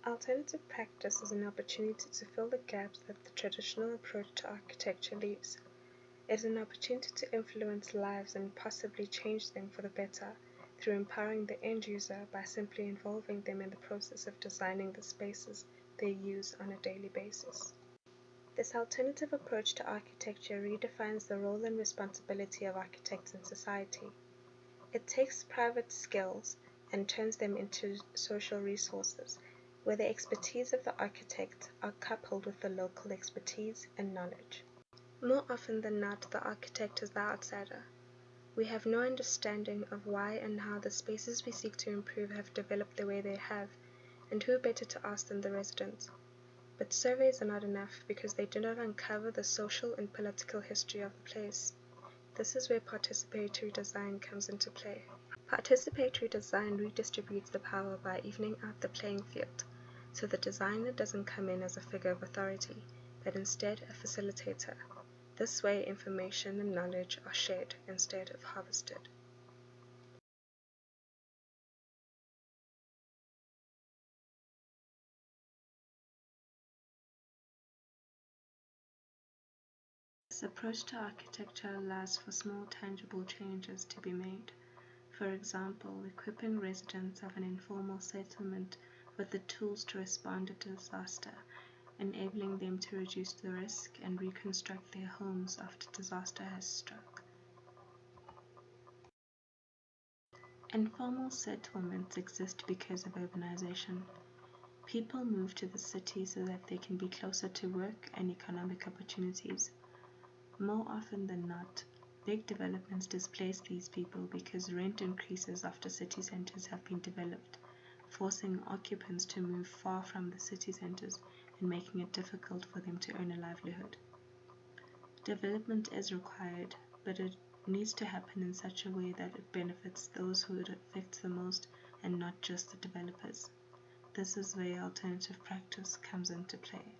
Alternative practice is an opportunity to fill the gaps that the traditional approach to architecture leaves. It is an opportunity to influence lives and possibly change them for the better through empowering the end user by simply involving them in the process of designing the spaces they use on a daily basis. This alternative approach to architecture redefines the role and responsibility of architects in society. It takes private skills and turns them into social resources, where the expertise of the architect are coupled with the local expertise and knowledge. More often than not, the architect is the outsider. We have no understanding of why and how the spaces we seek to improve have developed the way they have, and who better to ask than the residents. But surveys are not enough because they do not uncover the social and political history of the place. This is where participatory design comes into play. Participatory design redistributes the power by evening out the playing field, so the designer doesn't come in as a figure of authority, but instead a facilitator. This way information and knowledge are shared instead of harvested. This approach to architecture allows for small tangible changes to be made. For example, equipping residents of an informal settlement with the tools to respond to disaster, enabling them to reduce the risk and reconstruct their homes after disaster has struck. Informal settlements exist because of urbanization. People move to the city so that they can be closer to work and economic opportunities. More often than not, big developments displace these people because rent increases after city centers have been developed, forcing occupants to move far from the city centers and making it difficult for them to earn a livelihood. Development is required, but it needs to happen in such a way that it benefits those who it affects the most and not just the developers. This is where alternative practice comes into play.